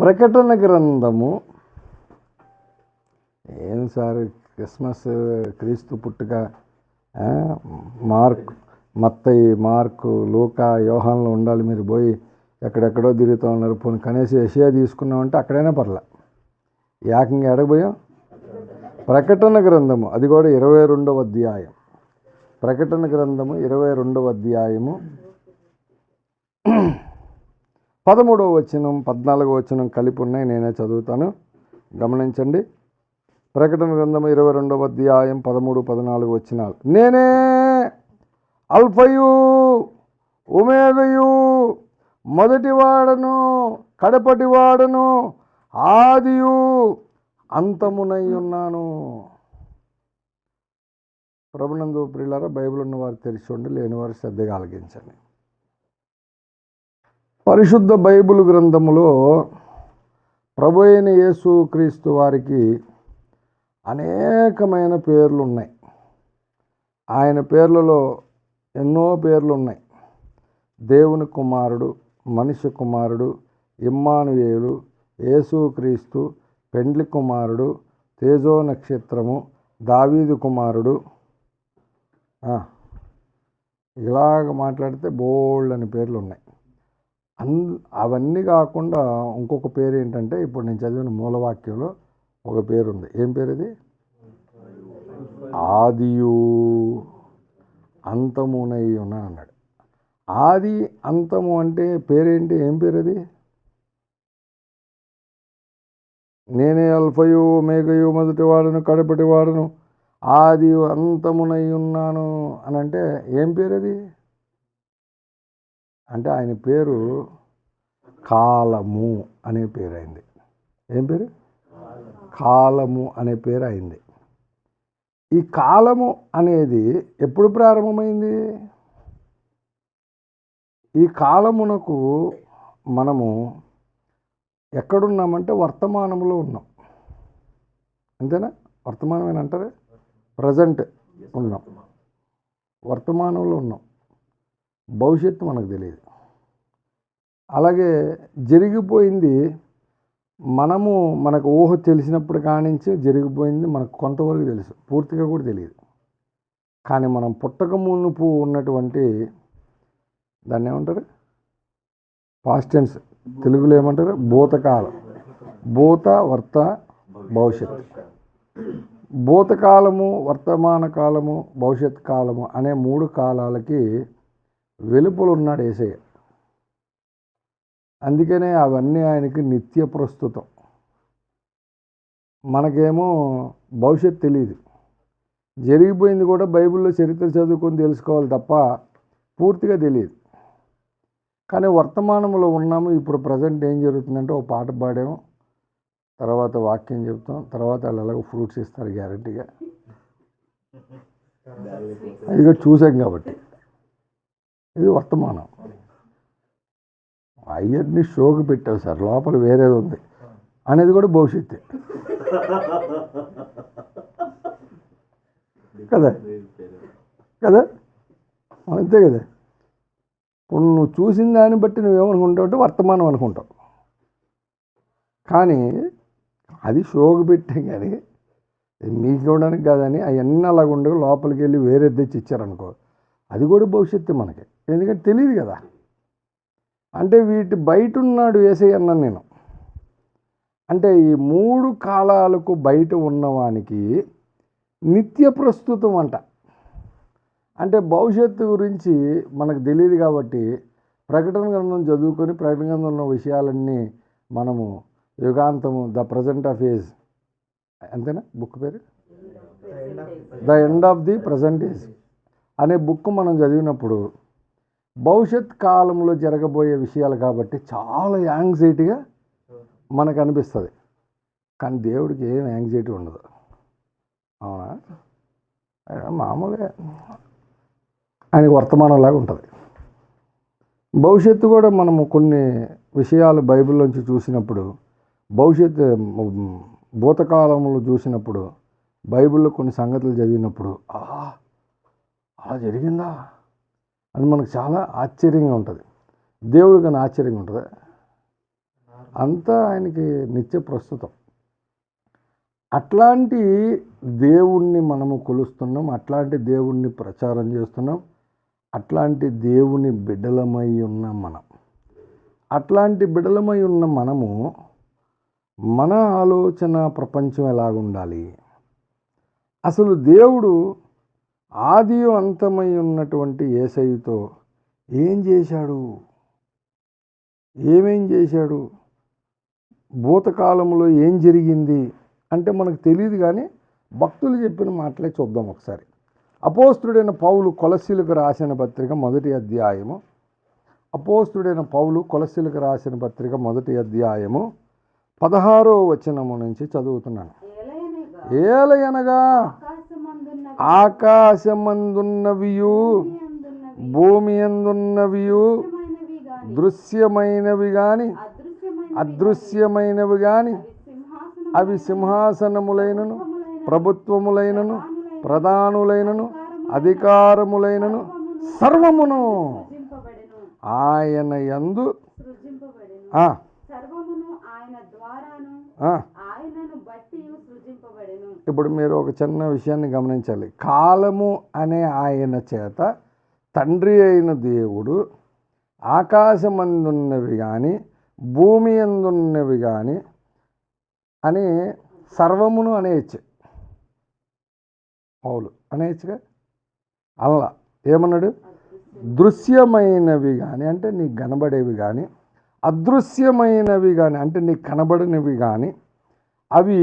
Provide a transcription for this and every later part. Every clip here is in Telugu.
ప్రకటన గ్రంథము ఏం సార్ క్రిస్మస్, క్రీస్తు పుట్టుక, మత్తయి, మార్కు, లూకా, యోహాన్లో ఉండాలి. మీరు పోయి ఎక్కడెక్కడో తిరుగుతూ ఉన్నారు. పోనీ కనీసం యెషయా తీసుకున్నామంటే అక్కడైనా పర్లే. ఏకంగా ఎడకపోయాం. ప్రకటన గ్రంథము అది కూడా 22వ అధ్యాయం. ప్రకటన గ్రంథము 22వ అధ్యాయము 13వ వచనం 14వ వచనం కలిపి ఉన్నాయి. నేనే చదువుతాను, గమనించండి. ప్రకటన గ్రంథము 22వ అధ్యాయం 13, 14 వచనాలు. నేనే అల్ఫయు ఒమేగయు, మొదటివాడను కడపటివాడను, ఆదియు అంతమునై ఉన్నాను. ప్రభునందు ప్రియులారా, బైబిల్ ఉన్నవారు తెరిచోండి, లేనివారు శ్రద్ధగా ఆలకించండి. పరిశుద్ధ బైబిల్ గ్రంథములో ప్రభు అయిన యేసు క్రీస్తు వారికి అనేకమైన పేర్లు ఉన్నాయి. ఆయన పేర్లలో ఎన్నో పేర్లు ఉన్నాయి. దేవుని కుమారుడు, మనిషి కుమారుడు, ఇమ్మానుయేలు, యేసుక్రీస్తు, పెండ్లి కుమారుడు, తేజో నక్షత్రము, దావీదు కుమారుడు. ఇలాగ మాట్లాడితే బోల్డ్ అని పేర్లు ఉన్నాయి. అవన్నీ కాకుండా ఇంకొక పేరు ఏంటంటే, ఇప్పుడు నేను చదివిన మూలవాక్యంలో ఒక పేరు ఉంది. ఏం పేరు ఇది? ఆదియు అంతమునై ఉన్నాను అన్నాడు. ఆది అంతము అంటే పేరేంటి? ఏం పేరు అది? నేనే అల్ఫయు ఒమేగయు, మొదటి వాడను కడపటి వాడను, ఆది అంతమునై ఉన్నాను అని అంటే ఏం పేరు అది? అంటే ఆయన పేరు కాలము అనే పేరు అయింది. ఏం పేరు? కాలము అనే పేరు అయింది. ఈ కాలము అనేది ఎప్పుడు ప్రారంభమైంది? ఈ కాలమునకు మనము ఎక్కడున్నామంటే వర్తమానంలో ఉన్నాం. అంతేనా? వర్తమానమేనా అంటారా? ప్రజెంట్ ఉన్నాం, వర్తమానంలో ఉన్నాం. భవిష్యత్తు మనకు తెలియదు. అలాగే జరిగిపోయింది మనకు ఊహ తెలిసినప్పుడు కానించి జరిగిపోయింది మనకు కొంతవరకు తెలుసు, పూర్తిగా కూడా తెలియదు. కానీ మనం పుట్టక మునుపు ఉన్నటువంటి దాన్ని ఏమంటారు? పాస్ట్ టెన్స్, తెలుగులో ఏమంటారు? భూతకాలం. భూత, వర్త, భవిష్యత్తు. భూతకాలము, వర్తమాన కాలము, భవిష్యత్ కాలము అనే 3 కాలాలకి వెలుపల ఉన్నాడు యేసయ్య. అందుకనే అవన్నీ ఆయనకి నిత్య ప్రస్తుతం. మనకేమో భవిష్యత్తు తెలియదు. జరిగిపోయింది కూడా బైబిల్లో చరిత్ర చదువుకొని తెలుసుకోవాలి తప్ప పూర్తిగా తెలియదు. కానీ వర్తమానంలో ఉన్నాము. ఇప్పుడు ప్రజెంట్ ఏం జరుగుతుందంటే, ఒక పాట పాడాము, తర్వాత వాక్యం చెప్తాం, తర్వాత వాళ్ళు ఎలాగో ఫ్రూట్స్ ఇస్తారు గ్యారెంటీగా. అది కూడా చూసాం కాబట్టి ఇది వర్తమానం. అయ్యర్ని షోకి పెట్టావు సార్, లోపల వేరేది ఉంది అనేది కూడా భవిష్యత్తు కదా కదా అంతే కదా. ఇప్పుడు నువ్వు చూసిన దాన్ని బట్టి నువ్వేమనుకుంటావు అంటే వర్తమానం అనుకుంటావు. కానీ అది షోకి పెట్టే, కానీ మీకు ఇవ్వడానికి కాదని అవన్నీ అలాగ ఉండవు. లోపలికి వెళ్ళి వేరే తెచ్చి ఇచ్చారనుకో, అది కూడా భవిష్యత్తు మనకి. ఎందుకంటే తెలియదు కదా. అంటే వీటి బయట ఉన్నాడు యేసయ్య అన్నాను నేను. అంటే ఈ 3 కాలాలకు బయట ఉన్నవానికి నిత్య ప్రస్తుతం అంట. అంటే భవిష్యత్తు గురించి మనకు తెలియదు కాబట్టి ప్రకటన గ్రంథం చదువుకొని ప్రకటన గ్రంథంలో ఉన్న విషయాలన్నీ మనము యుగాంతము, ద ప్రజెంట్ ఆఫ్ ఏజ్, అంతేనా బుక్ పేరు? The end of the present age అనే బుక్ మనం చదివినప్పుడు భవిష్యత్ కాలంలో జరగబోయే విషయాలు కాబట్టి చాలా యాంగ్జైటీగా మనకు అనిపిస్తుంది. కానీ దేవుడికి ఏం యాంగ్జైటీ ఉండదు. అవునా? మామూలుగా ఆయనకు వర్తమానంలాగా ఉంటుంది. భవిష్యత్తు కూడా మనము కొన్ని విషయాలు బైబిల్లోంచి చూసినప్పుడు, భవిష్యత్తు భూతకాలంలో చూసినప్పుడు, బైబిల్లో కొన్ని సంగతులు చదివినప్పుడు అలా జరిగిందా అని మనకు చాలా ఆశ్చర్యంగా ఉంటుంది. దేవుడికి కానీ ఆశ్చర్యంగా ఉంటుందా? అంతా ఆయనకి నిత్య ప్రస్తుతం. అట్లాంటి దేవుణ్ణి మనము కొలుస్తున్నాం, అట్లాంటి దేవుణ్ణి ప్రచారం చేస్తున్నాం, అట్లాంటి దేవుని బిడ్డలమై ఉన్నాం మనం. అట్లాంటి బిడ్డలమై ఉన్న మనము మన ఆలోచన ప్రపంచం ఎలాగుండాలి? అసలు దేవుడు ఆది అంతమై ఉన్నటువంటి యేసయ్యతో ఏం చేశాడు? ఏమేం చేశాడు? భూతకాలంలో ఏం జరిగింది అంటే మనకు తెలియదు, కానీ భక్తులు చెప్పిన మాటలే చూద్దాం ఒకసారి. అపోస్తుడైన పౌలు కొలస్సీలకు రాసిన పత్రిక మొదటి అధ్యాయము, అపోస్తుడైన పౌలు కొలస్సీలకు రాసిన పత్రిక మొదటి అధ్యాయము 16వ వచనము నుంచి చదువుతున్నాను. ఏలయనగా ఆకాశమందున్నవియు భూమి అందున్నవియు దృశ్యమైనవి గాని అదృశ్యమైనవి గాని అవి సింహాసనములైనను ప్రభుత్వములైనను ప్రధానులైనను అధికారములైనను సర్వమును ఆయన యందు ఇప్పుడు మీరు ఒక చిన్న విషయాన్ని గమనించాలి. కాలము అనే ఆయన చేత తండ్రి అయిన దేవుడు ఆకాశమందున్నవి కానీ భూమి అందున్నవి కానీ అని సర్వమును అనేయచ్చు. పౌలు అనేయచ్చుగా. అలా ఏమన్నాడు? దృశ్యమైనవి కానీ అంటే నీకు కనబడేవి కానీ, అదృశ్యమైనవి కానీ అంటే నీకు కనబడనివి కానీ, అవి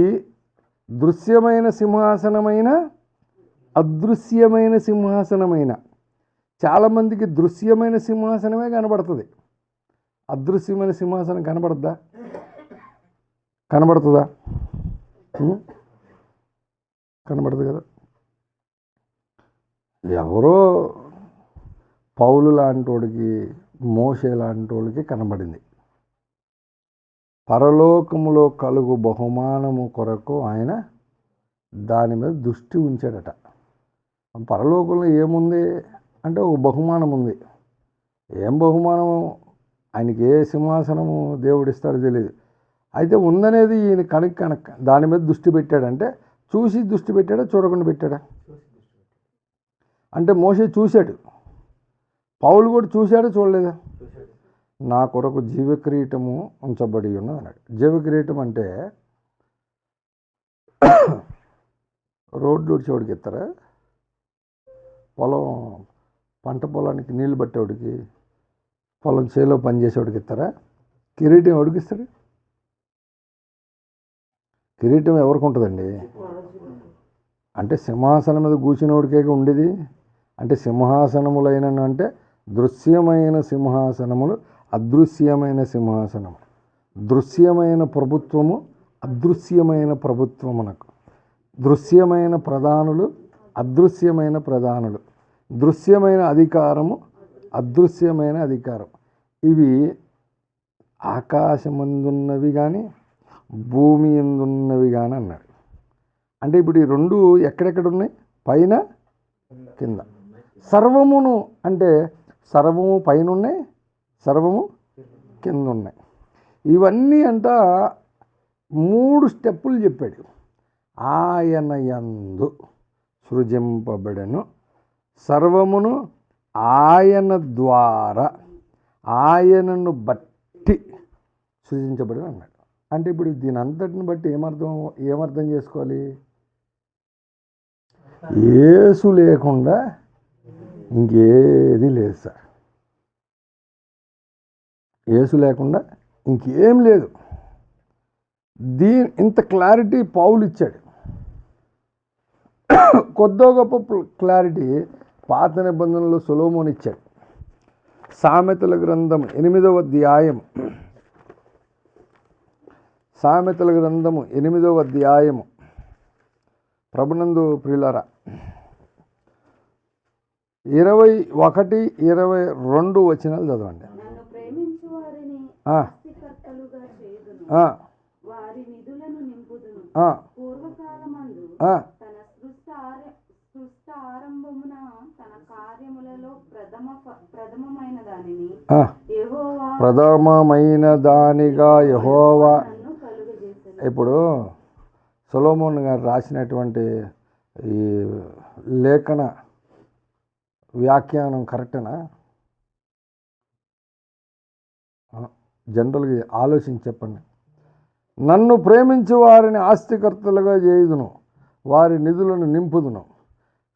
దృశ్యమైన సింహాసనమైన అదృశ్యమైన సింహాసనమైన. చాలామందికి దృశ్యమైన సింహాసనమే కనబడుతుంది, అదృశ్యమైన సింహాసనం కనబడద్దా? కనబడుతుందా? కనబడదు కదా. ఎవరో పౌలు లాంటి వాడికి, మోషే లాంటి వాడికి కనబడింది. పరలోకములో కలుగు బహుమానము కొరకు ఆయన దాని మీద దృష్టి ఉంచాడట. పరలోకంలో ఏముంది అంటే ఒక బహుమానం ఉంది. ఏం బహుమానము? ఆయనకి ఏ సింహాసనము దేవుడిస్తాడో తెలియదు. అయితే ఉందనేది ఈయన కనుక దాని మీద దృష్టి పెట్టాడంటే, చూసి దృష్టి పెట్టాడా, చూడకుండా పెట్టాడా? అంటే మోషే చూశాడు, పౌలు కూడా చూశాడా, చూడలేదా? నా కొరకు జీవకిరీటము ఉంచబడి ఉన్నది అన్నాడు. జీవకిరీటం అంటే రోడ్లు ఉడిచేవాడికి ఇస్తారా? పంట పొలానికి నీళ్లు పట్టేవాడికి, పొలం చేలో పనిచేసేవాడికి ఇస్తారా? కిరీటం ఎవడికి ఇస్తాడు? కిరీటం ఎవరికి ఉంటుందండి? అంటే సింహాసనం మీద కూర్చునేవాడికే ఉండేది. అంటే సింహాసనములైనను అంటే దృశ్యమైన సింహాసనములు, అదృశ్యమైన సింహాసనము. దృశ్యమైన ప్రభుత్వము, అదృశ్యమైన ప్రభుత్వమునకు. దృశ్యమైన ప్రధానులు, అదృశ్యమైన ప్రధానులు. దృశ్యమైన అధికారము, అదృశ్యమైన అధికారం. ఇవి ఆకాశమందున్నవి కానీ భూమి ఎందున్నవి కానీ అన్నాడు. అంటే ఇప్పుడు ఈ రెండు ఎక్కడెక్కడ ఉన్నాయి? పైన కింద. సర్వమును అంటే సర్వము పైన ఉన్నాయి, సర్వము కింద ఉన్నాయి. ఇవన్నీ అంట 3 స్టెప్పులు చెప్పాడు. ఆయన యందు సృజింపబడెను, సర్వమును ఆయన ద్వారా ఆయనను బట్టి సృజించబడి అన్నాడు. అంటే ఇప్పుడు దీని అంతటిని బట్టి ఏమర్థం చేసుకోవాలి? యేసు లేకుండా ఇంకేది లేదు సార్. యేసు లేకుండా ఇంకేం లేదు. ఇంత క్లారిటీ పౌలు ఇచ్చాడు. కొద్దో గొప్ప క్లారిటీ పాత నిబంధనలో సొలొమోను ఇచ్చాడు. సామెతల గ్రంథం 8వ అధ్యాయం, సామెతల గ్రంథము 8వ అధ్యాయము, ప్రభునందు ప్రియులారా 21, 22 వచనాలు చదవండి. ఆరంభమున తన కార్యములలో ప్రథమమైన దానిని యెహోవా ప్రథమమైన దానిగా యెహోవా. ఇప్పుడు సొలొమోన్ గారు రాసినటువంటి ఈ లేఖన వ్యాఖ్యానం కరెక్టేనా? జనరల్గా ఆలోచించి చెప్పండి. నన్ను ప్రేమించు వారిని ఆస్తికర్తలుగా చేయుదును, వారి నిధులను నింపుదును.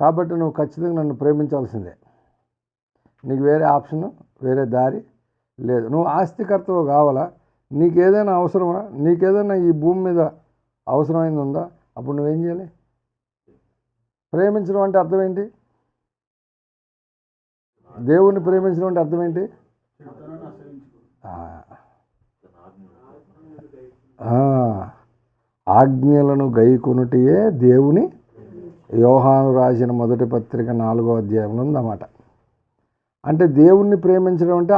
కాబట్టి నువ్వు ఖచ్చితంగా నన్ను ప్రేమించాల్సిందే. నీకు వేరే ఆప్షను, వేరే దారి లేదు. నువ్వు ఆస్తికర్తవు కావాలా? నీకేదైనా అవసరమా? నీకేదైనా ఈ భూమి మీద అవసరమైంది ఉందా? అప్పుడు నువ్వేం చేయాలి? ప్రేమించడం అంటే అర్థం ఏంటి? దేవుణ్ణి ప్రేమించడం అంటే అర్థం ఏంటి? ఆజ్ఞలను గైకొనుటయే దేవుని. యోహాను రాసిన మొదటి పత్రిక 4వ అధ్యాయంలో ఉందన్నమాట. అంటే దేవుణ్ణి ప్రేమించడం అంటే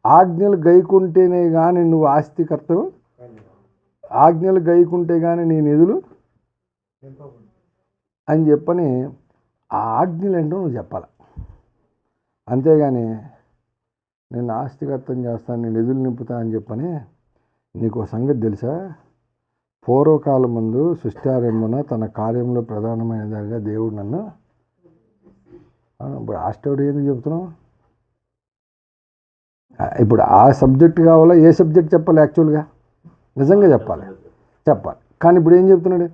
ఆజ్ఞలు గైకుంటేనే కానీ నువ్వు ఆస్తికర్తవు, ఆజ్ఞలు గైకుంటే కానీ నీ నిధులు అని చెప్పని ఆ ఆజ్ఞలు ఏంటో నువ్వు చెప్పాలి. అంతేగాని నేను ఆస్తికర్తం చేస్తాను, నేను నిధులు నింపుతా అని చెప్పని. నీకు సంగతి తెలుసా? పూర్వకాలం ముందు సృష్టారంభన తన కార్యంలో ప్రధానమైనదిగా దేవుడు నన్ను. ఇప్పుడు ఆస్టోడు ఎందుకు చెప్తున్నావు? ఇప్పుడు ఆ సబ్జెక్ట్ కావాలా? ఏ సబ్జెక్ట్ చెప్పాలి? యాక్చువల్గా నిజంగా చెప్పాలి. కానీ ఇప్పుడు ఏం చెప్తున్నాడు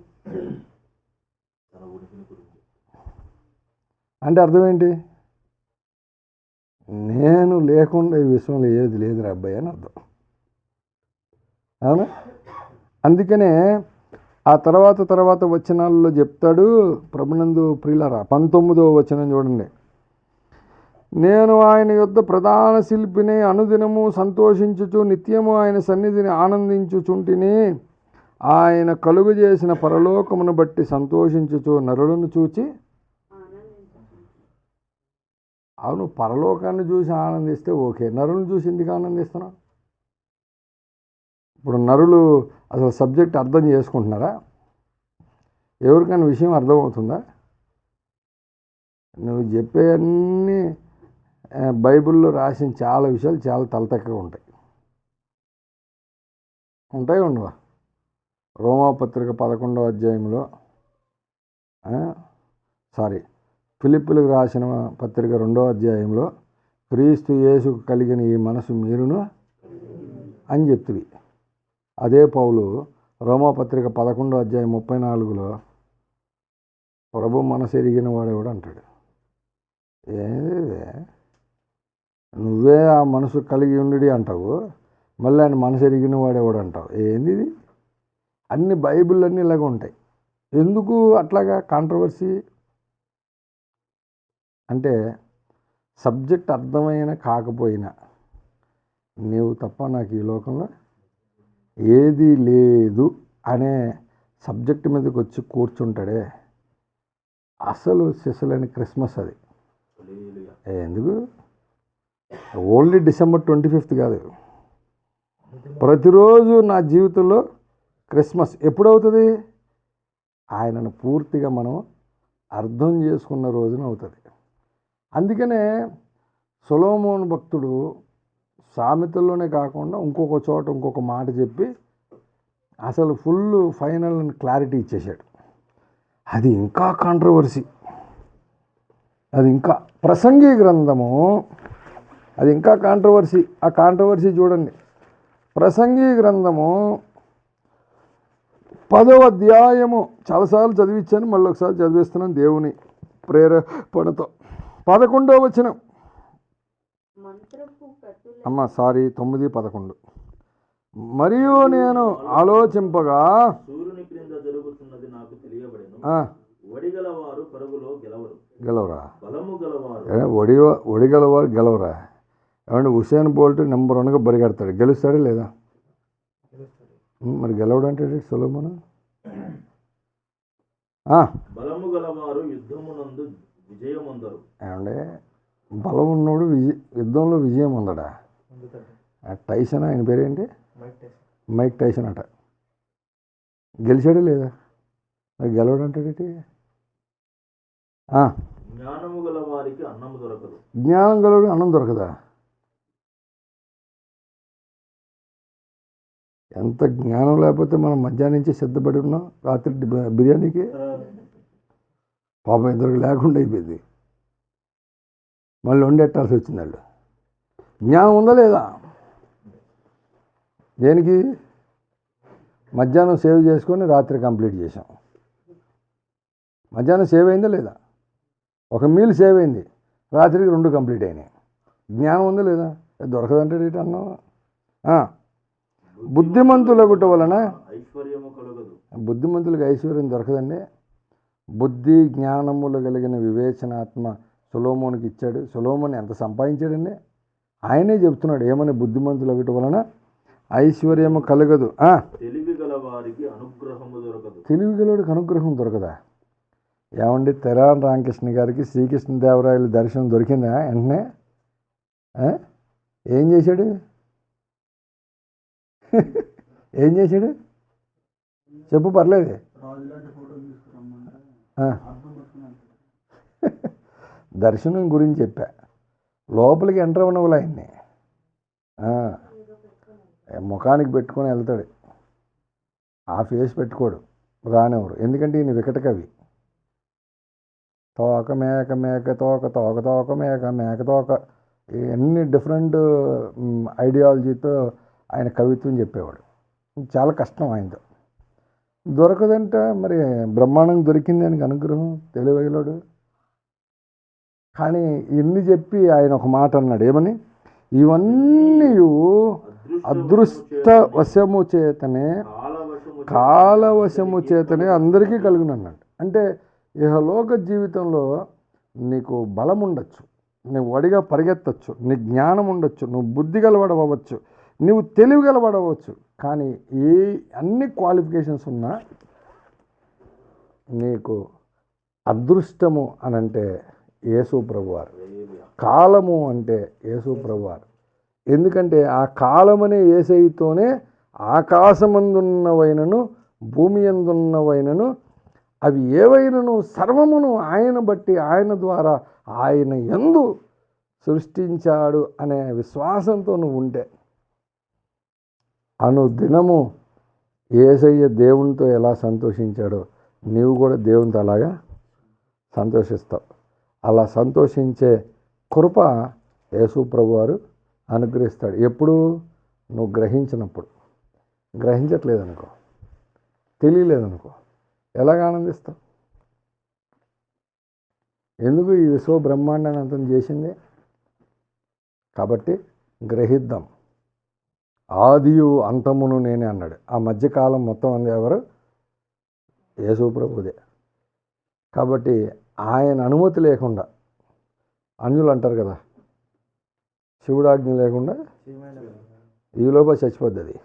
అంటే అర్థం ఏంటి? నేను లేకుండా ఈ విశ్వంలో ఏది లేదురా అబ్బాయి అని అర్థం. అవునా? అందుకనే ఆ తర్వాత వచనాల్లో చెప్తాడు ప్రభునందు ప్రియులారా. 19వ వచనం చూడండి. నేను ఆయన యొద్ద ప్రధాన శిల్పిని, అనుదినము సంతోషించుచు నిత్యము ఆయన సన్నిధిని ఆనందించుచుంటిని. ఆయన కలుగు చేసిన పరలోకమును బట్టి సంతోషించుచు నరులను చూచి. అవును, పరలోకాన్ని చూసి ఆనందిస్తే ఓకే, నరులను చూసి ఎందుకు ఆనందిస్తున్నావు? ఇప్పుడు నరులు అసలు సబ్జెక్ట్ అర్థం చేసుకుంటున్నారా? ఎవరికైనా విషయం అర్థమవుతుందా? నువ్వు చెప్పే అన్నీ బైబిల్లో రాసిన చాలా విషయాలు చాలా తలతెక్కగా ఉంటాయి. ఉండవా? రోమాపత్రిక 11వ అధ్యాయంలో, ఫిలిప్పీలకు రాసిన పత్రిక 2వ అధ్యాయంలో క్రీస్తు యేసుకు కలిగిన ఈ మనసు మీరును అని చెప్తుంది. అదే పౌలు రోమాపత్రిక 11వ అధ్యాయం 34లో ప్రభు మనసు ఎరిగిన వాడేవాడు అంటాడు. ఏది నువ్వే ఆ మనసు కలిగి ఉండి అంటావు, మళ్ళీ ఆయన మనసు ఎరిగిన వాడేవాడు అంటావు. ఏంది ఇది? అన్ని బైబిల్ అన్నీ ఇలాగ ఉంటాయి. ఎందుకు అట్లాగా కాంట్రవర్సీ అంటే సబ్జెక్ట్ అర్థమైన కాకపోయినా నీవు తప్ప నాకు ఈ లోకంలో ఏది లేదు అనే సబ్జెక్ట్ మీదకి వచ్చి కూర్చుంటాడే అసలు సిసలైన క్రిస్మస్ అది. ఎందుకు ఓన్లీ December 25th కాదు, ప్రతిరోజు నా జీవితంలో క్రిస్మస్ ఎప్పుడవుతుంది? ఆయనను పూర్తిగా మనం అర్థం చేసుకున్న రోజున అవుతుంది. అందుకనే సొలొమోను భక్తుడు సామెతల్లోనే కాకుండా ఇంకొక చోట ఇంకొక మాట చెప్పి అసలు ఫుల్ ఫైనల్ క్లారిటీ ఇచ్చేశాడు. అది ఇంకా కాంట్రవర్సీ. అది ఇంకా ప్రసంగి గ్రంథము, అది ఇంకా కాంట్రవర్సీ. ఆ కాంట్రవర్సీ చూడండి. ప్రసంగి గ్రంథము 10వ అధ్యాయము చాలాసార్లు చదివించాను, మళ్ళీ ఒకసారి చదివిస్తున్నాను దేవుని ప్రేరేపణతో. 11వ వచనం. 9:11. మరియు నేను ఆలోచింపగా గెలవరా? ఒడిగలవారు గెలవరా? ఏమంటే హుసేన్ బోల్ట్ నెంబర్ 1గా పరిగెడతాడు, గెలుస్తాడా లేదా? మరి గెలవడం అంటే సొలొమోను. ఏమంటే బలం ఉన్నోడు యుద్ధంలో విజయం ఉందడా? టైసన్, ఆయన పేరేంటి? మైక్ టైసన్ అట. గెలిచాడా లేదా? మరి గెలవడం అంటే జ్ఞానం గలవాడికి అన్నం దొరకదా? ఎంత జ్ఞానం లేకపోతే మనం మధ్యాహ్నం నుంచి సిద్ధపడి ఉన్నాం రాత్రి బిర్యానీకి. పాపం ఇద్దరికి లేకుండా అయిపోయింది, మళ్ళీ వండెట్టాల్సి వచ్చింది. వాళ్ళు జ్ఞానం ఉందా లేదా? దేనికి? మధ్యాహ్నం సేవ్ చేసుకొని రాత్రి కంప్లీట్ చేసాం. మధ్యాహ్నం సేవ్ అయిందా లేదా? ఒక మీల్ సేవ్ అయింది, రాత్రికి 2 కంప్లీట్ అయినాయి. జ్ఞానం ఉందా లేదా? దొరకదంటే అన్నాం. బుద్ధిమంతులగుట వలన బుద్ధిమంతులకు ఐశ్వర్యం దొరకదండి. బుద్ధి జ్ఞానములు కలిగిన వివేచనాత్మ సొలొమోనుకి ఇచ్చాడు. సొలొమోను ఎంత సంపాదించాడండి? ఆయనే చెప్తున్నాడు ఏమని? బుద్ధిమంతులగుట వలన ఐశ్వర్యము కలగదు, తెలివి గలవాడికి అనుగ్రహం దొరకదా? ఏమండి, తెరాన్ రామకృష్ణ గారికి శ్రీకృష్ణదేవరాయల దర్శనం దొరికిందా వెంటనే? ఏం చేశాడు? ఏం చేశాడు చెప్పు, పర్లేదు. దర్శనం గురించి చెప్పా. లోపలికి ఎంటర్ అవ్వనవ్వలే ఆయన్ని. ముఖానికి పెట్టుకొని వెళ్తాడు, ఆ ఫేస్ పెట్టుకోడు, రానివ్వరు. ఎందుకంటే ఈయన వికట కవి. తోక మేక, మేక తోక, తోక తోక మేక, మేక తోక, ఎన్ని డిఫరెంట్ ఐడియాలజీతో ఆయన కవిత్వం చెప్పేవాడు. చాలా కష్టం ఆయనతో. దొరకదంట. మరి బ్రహ్మాండం దొరికింది ఆయనకు అనుగ్రహం, తెలివైలోడు. కానీ ఇన్ని చెప్పి ఆయన ఒక మాట అన్నాడు, ఏమని? ఇవన్నీ అదృష్ట వశము చేతనే, కాలవశము చేతనే అందరికీ కలుగునన్నాడు. అంటే ఇహలోక జీవితంలో నీకు బలం ఉండొచ్చు, నువ్వు వడిగా పరిగెత్తచ్చు, నీ జ్ఞానం ఉండొచ్చు, నువ్వు బుద్ధి గలవాడవచ్చు, నువ్వు తెలివి గలవాడవచ్చు. కానీ ఏ అన్ని క్వాలిఫికేషన్స్ ఉన్నా నీకు అదృష్టము అనంటే యేసు ప్రభువారు, కాలము అంటే యేసు ప్రభువారు. ఎందుకంటే ఆ కాలమనే యేసయ్యతోనే ఆకాశమందున్నవైనను భూమి యందున్నవైనను అవి ఏవైనను సర్వమును ఆయన బట్టి, ఆయన ద్వారా, ఆయన యందు సృష్టించాడు అనే విశ్వాసంతో నువ్వు ఉంటే, అనుదినము యేసయ్య దేవునితో ఎలా సంతోషించాడో నీవు కూడా దేవునితో అలాగా సంతోషిస్తావు. అలా సంతోషించే కృప యేసు ప్రభువారు అనుగ్రహిస్తాడు. ఎప్పుడు? నువ్వు గ్రహించినప్పుడు. గ్రహించట్లేదనుకో, తెలియలేదనుకో, ఎలాగ ఆనందిస్తావు? ఎందుకు ఈ విశ్వ బ్రహ్మాండాన్ని అంతం చేసింది? కాబట్టి గ్రహిద్దాం. ఆదియు అంతమును నేనే అన్నాడు. ఆ మధ్యకాలం మొత్తం అంది ఎవరు? యేసు ప్రభుదే. కాబట్టి ఆయన అనుమతి లేకుండా, అన్యులు అంటారు కదా, శివుడాజ్ఞ లేకుండా ఈలోప చచ్చిపోద్ది అది.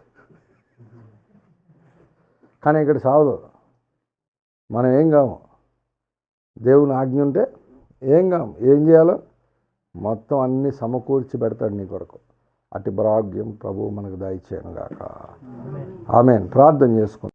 కానీ ఇక్కడ సావదు. మనం ఏం కాము, దేవుని ఆజ్ఞ ఉంటే ఏం కాము. ఏం చేయాలో మొత్తం అన్నీ సమకూర్చి పెడతాడు నీ కొరకు. అటు భాగ్యం ప్రభువు మనకు దయచేయను గాక. ఆమేన్. ప్రార్థన చేసుకుందాం.